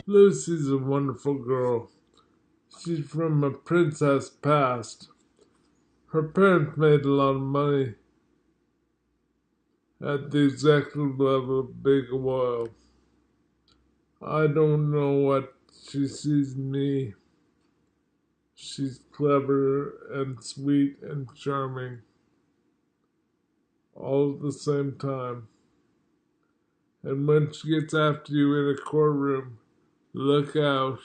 Lucy's a wonderful girl. She's from a princess past. Her parents made a lot of money at the executive level of Big Oil. I don't know what she sees in me. She's clever and sweet and charming all at the same time. And when she gets after you in a courtroom, look out.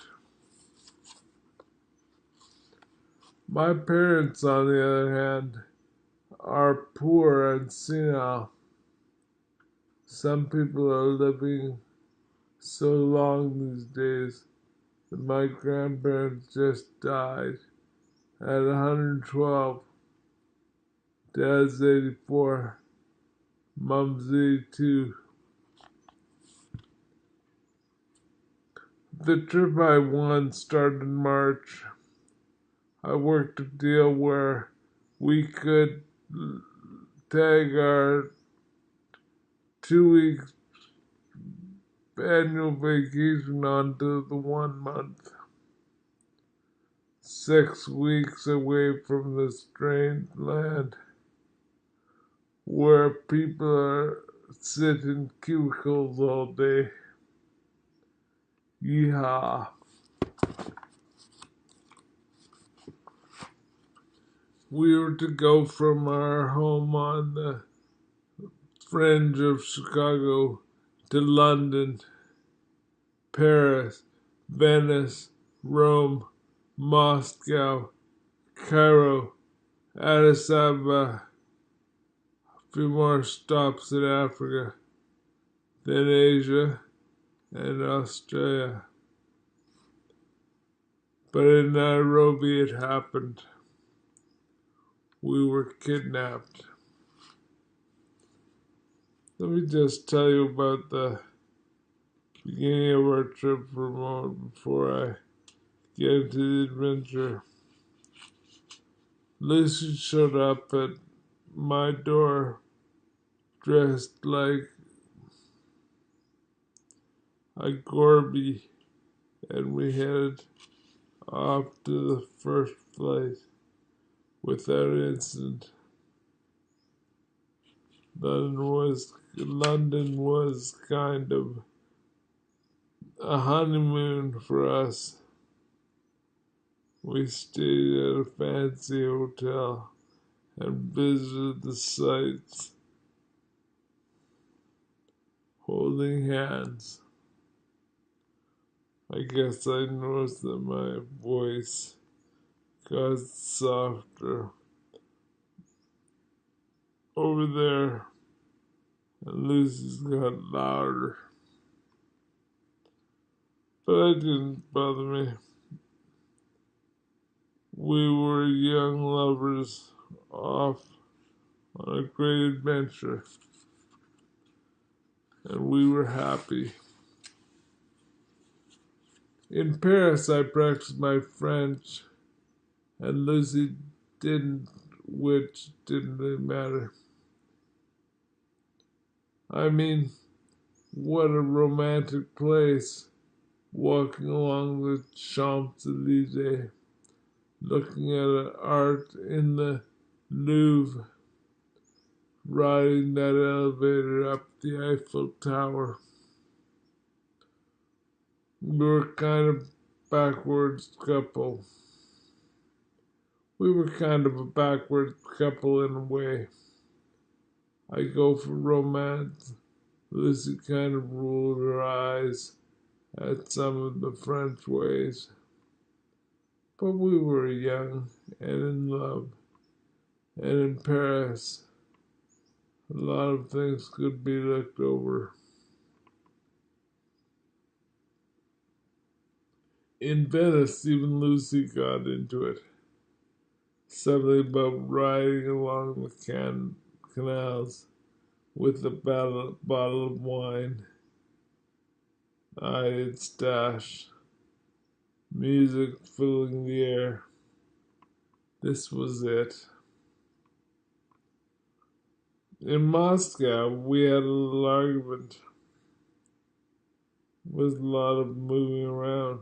My parents, on the other hand, are poor and senile. Some people are living so long these days that my grandparents just died at 112. Dad's 84. Mom's 82. The trip I won started in March. I worked a deal where we could tag our 2 week annual vacation onto the 1 month. 6 weeks away from the strange land where people are sit in cubicles all day. Yeehaw. We were to go from our home on the fringe of Chicago to London, Paris, Venice, Rome, Moscow, Cairo, Addis Ababa, a few more stops in Africa, then Asia and Australia. But in Nairobi it happened. We were kidnapped. Let me just tell you about the beginning of our trip for a moment before I get into the adventure. Lucy showed up at my door dressed like a Gorby, and we headed off to the first flight without incident. London was kind of a honeymoon for us. We stayed at a fancy hotel and visited the sights, holding hands. I guess I noticed that my voice got softer over there, and Lucy's got louder. But it didn't bother me. We were young lovers off on a great adventure, and we were happy. In Paris, I practiced my French, and Lucy didn't, which didn't really matter. I mean, what a romantic place, walking along the Champs-Elysees, looking at art in the Louvre, riding that elevator up the Eiffel Tower. We were kind of backwards couple. We were kind of a backwards couple in a way. I go for romance. Lucy kind of rolled her eyes at some of the French ways. But we were young and in love. And in Paris, a lot of things could be looked over. In Venice, even Lucy got into it. Something about riding along the canals with a bottle of wine. I had stash. Music filling the air. This was it. In Moscow, we had a little argument with a lot of moving around,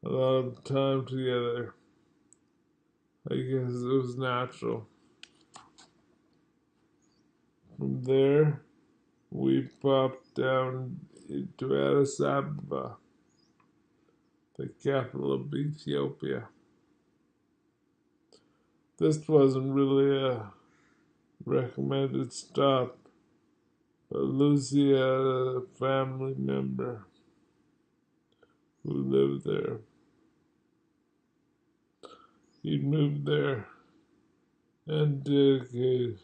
a lot of time together. I guess it was natural. From there, we popped down to Addis Ababa, the capital of Ethiopia. This wasn't really a recommended stop, but Lucy had a family member who lived there. He'd moved there and dedicated,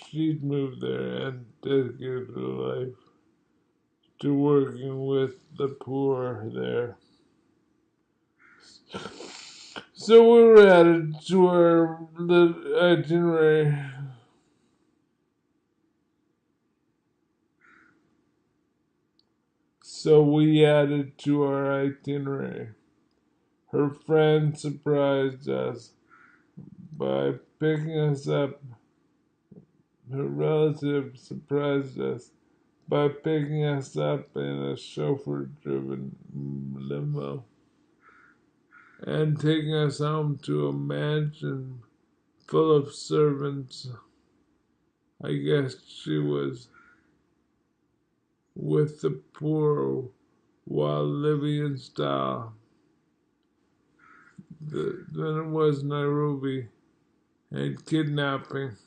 she'd moved there and dedicated her life to working with the poor there. So we were added to our itinerary. Her friend surprised us by picking us up. Her relative surprised us by picking us up in a chauffeur-driven limo and taking us home to a mansion full of servants. I guess she was with the poor while living in style. Then it was Nairobi and kidnapping.